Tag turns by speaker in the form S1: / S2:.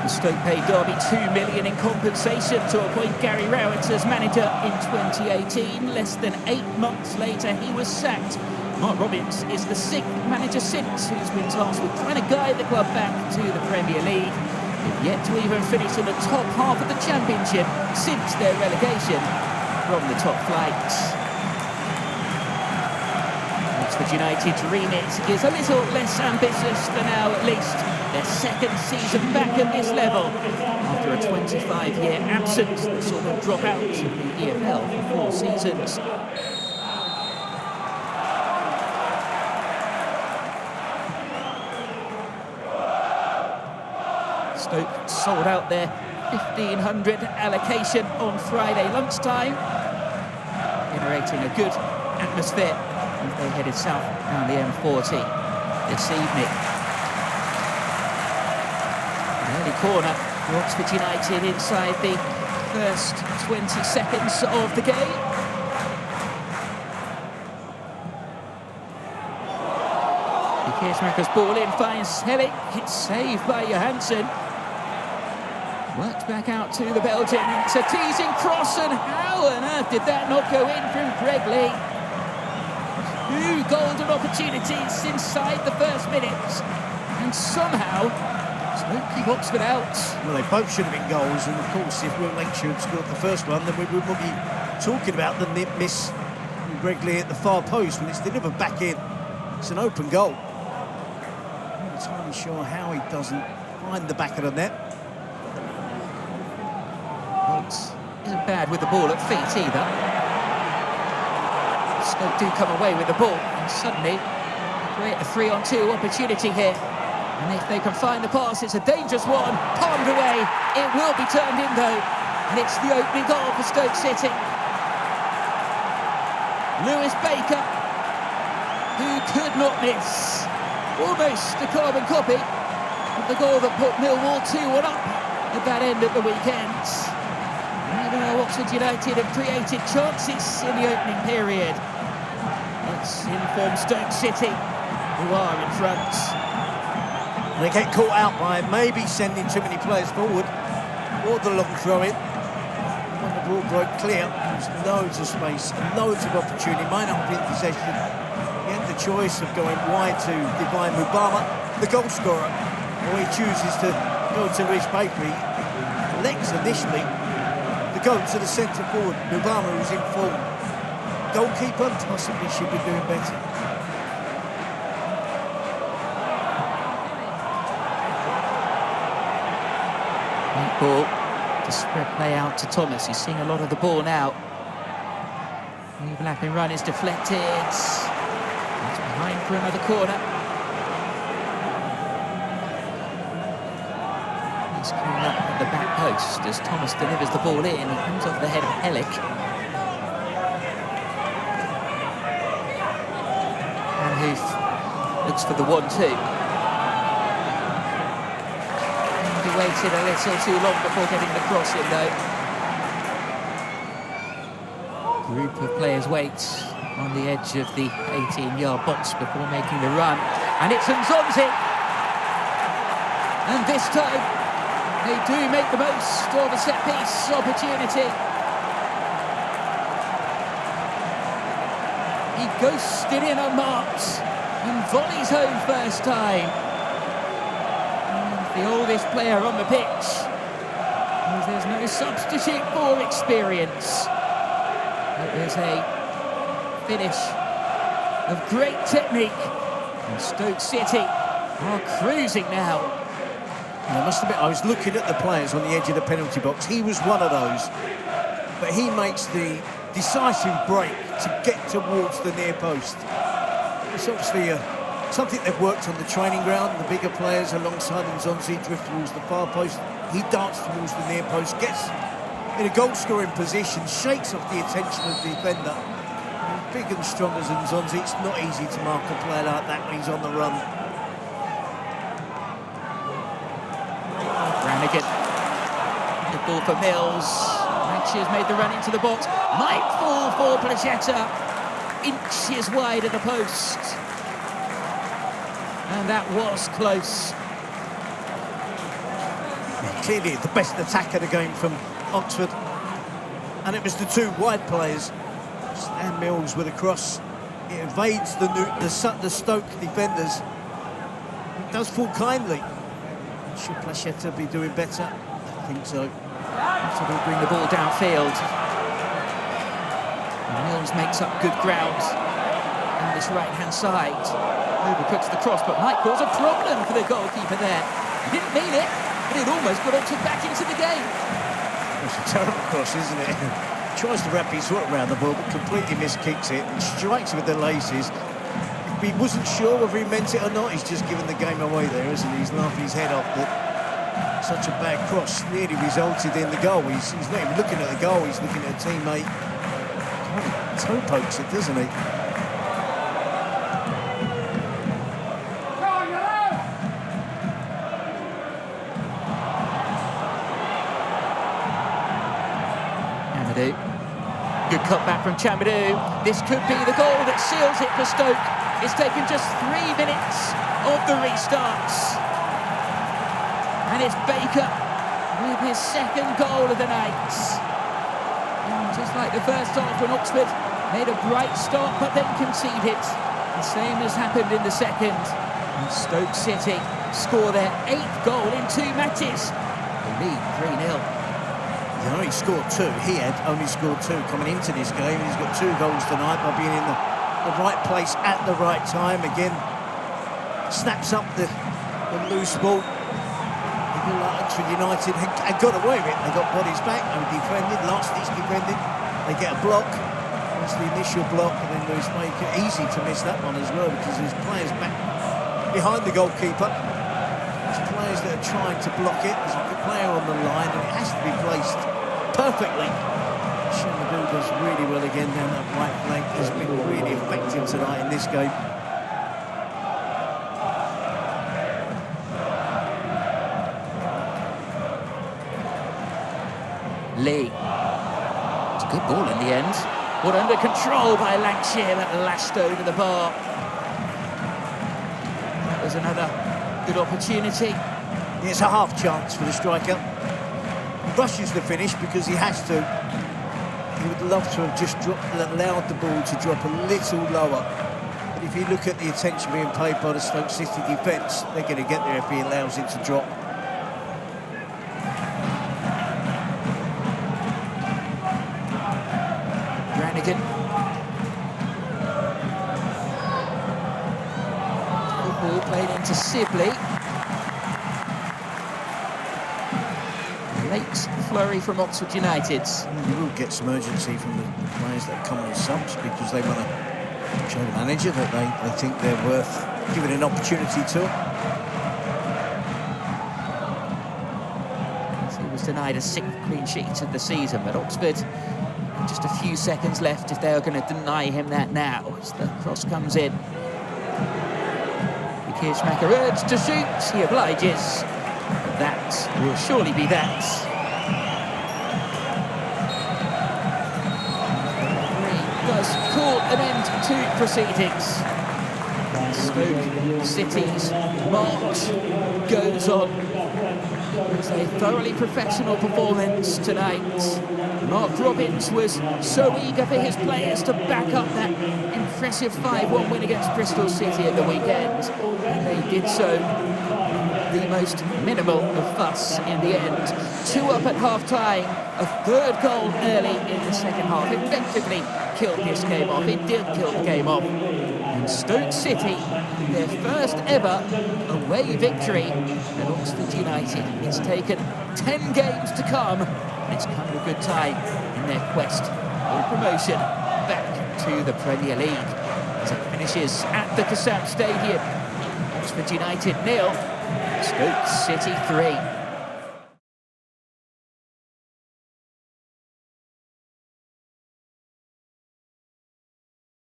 S1: Stoke paid Derby £2 million in compensation to appoint Gary Rowett as manager in 2018. Less than 8 months later, he was sacked. Mark Robbins is the 6th manager since who's been tasked with trying to guide the club back to the Premier League. They've yet to even finish in the top half of the Championship since their relegation from the top flight. Oxford United's remit is a little less ambitious for now, at least. Their second season back at this level after a 25-year absence that saw them drop out of the EFL for 4 seasons. Stoke sold out their 1,500 allocation on Friday lunchtime, generating a good atmosphere as they headed south down the M40 this evening. An early corner for Oxford United inside the first 20 seconds of the game. Marko's ball in, finds Helik. It's saved by Johansson. Worked back out to the Belgian. It's a teasing cross, and how on earth did that not go in from Greg Lee? 2 golden opportunities inside the first minute, and somehow Stoke keep Oxford out.
S2: Well, they both should have been goals, and of course, if Will Lancashire had scored the first one, then we wouldn't be talking about the nip miss from Greg Lee at the far post when it's delivered back in. It's an open goal. I'm not entirely sure how he doesn't find the back of the net.
S1: Holtz isn't bad with the ball at feet either. Stoke do come away with the ball, and suddenly create a 3-on-2 opportunity here. And if they can find the pass, it's a dangerous one. Palmed away. It will be turned in though, and it's the opening goal for Stoke City. Lewis Baker, who could not miss. Almost a carbon copy of the goal that put Millwall 2-1 up at that end of the weekend. Even though Oxford United have created chances in the opening period, it's informed Stoke City who are in front.
S2: They get caught out by maybe sending too many players forward, or the long throw in. When the ball broke clear, there's loads of space, loads of opportunity. Might not be in possession. He had the choice of going wide to Divine Mubama, the goal scorer, or he chooses to go to Rich Baker. He collects initially the goal to the centre forward, Mubama, who's in form. Goalkeeper possibly should be doing better.
S1: White ball to spread play out to Thomas. He's seeing a lot of the ball now. The overlapping run is deflected. It's behind for another corner. He's coming up at the back post as Thomas delivers the ball in. He comes off the head of Helik. Manhoef looks for the 1-2. He waited a little too long before getting the cross in though. Group of players wait on the edge of the 18-yard box before making the run. And it's Nzonzi. And this time, they do make the most of a set-piece opportunity. He ghosted in unmarked and volleys home first time. And the oldest player on the pitch, as there's no substitute for experience. It is a finish of great technique, and Stoke City are cruising now.
S2: And I must admit, I was looking at the players on the edge of the penalty box. He was one of those, but he makes the decisive break to get towards the near post. It's obviously something they've worked on the training ground. The bigger players alongside Nzonzi drift towards the far post. He darts towards the near post, gets in a goal-scoring position, shakes off the attention of the defender. Big and strong as Nzonzi, it's not easy to mark a player like that when he's on the run.
S1: Brannigan, the ball for Mills. Lancashire's made the run into the box. Might fall for Plachetta. Inches wide of the post. And that was close.
S2: Clearly the best attack of the game from Oxford. And it was the two wide players. Stan Mills with a cross. It evades the Stoke defenders. It does fall kindly. Should Placheta be doing better? I think so.
S1: So they'll bring the ball downfield. And Mills makes up good ground on this right-hand side. Overcooks the cross, but might cause a problem for the goalkeeper there. He didn't mean it, but it almost got Oxford back into the game.
S2: It's a terrible cross, isn't it? Tries to wrap his foot around the ball, but completely miskicks it and strikes with the laces. If he wasn't sure whether he meant it or not, he's just given the game away there, isn't he? He's laughing his head off that such a bad cross nearly resulted in the goal. He's not even looking at the goal, he's looking at a teammate. Kind of toe pokes it, doesn't he?
S1: Good cut back from Chamadou. This could be the goal that seals it for Stoke. It's taken just 3 minutes of the restarts. And it's Baker with his second goal of the night. And just like the first half when Oxford made a bright start but then conceded, the same has happened in the second. And Stoke City score their 8th goal in 2 matches. They lead 3-0.
S2: He only scored 2. He had only scored 2 coming into this game. He's got 2 goals tonight by being in the right place at the right time. Again, snaps up the loose ball. People like Oxford United had got away with it. They got bodies back, they defended, last-ditch defended. They get a block. That's the initial block, and then Lewis Baker. Easy to miss that one as well because there's players back behind the goalkeeper. There's players that are trying to block it. There's a good player on the line, and it has to be placed perfectly. Chamadou does really well again down that right flank. Has been really effective tonight in this game.
S1: Lee. It's a good ball in the end. But under control by Lancashire, that lashed over the bar. That was another good opportunity.
S2: It's a half chance for the striker. He rushes the finish because he has to. He would love to have just allowed the ball to drop a little lower. But if you look at the attention being paid by the Stoke City defence, they're going to get there if he allows it to drop.
S1: Brannigan. Good ball played into Sibley. Late flurry from Oxford United.
S2: You will get some urgency from the players that come on subs because they want to show the manager that they think they're worth giving an opportunity to.
S1: So he was denied a 6th clean sheet of the season, but Oxford, just a few seconds left if they are going to deny him that now as the cross comes in. Kirchmacher urged to shoot, he obliges. That will surely be that. The referee does call an end to proceedings. Stoke City's march goes on. It's a thoroughly professional performance tonight. Mark Robbins was so eager for his players to back up that impressive 5-1 win against Bristol City at the weekend. And they did so the most minimal of fuss in the end. 2 up at half-time, a 3rd goal early in the second half. Effectively killed this game off. It did kill the game off. And Stoke City, their first ever away victory at Oxford United. It's taken 10 games to come, and it's come at a good time in their quest for promotion back to the Premier League. As it finishes at the Kassam Stadium, Oxford United 0, Stoke City 3.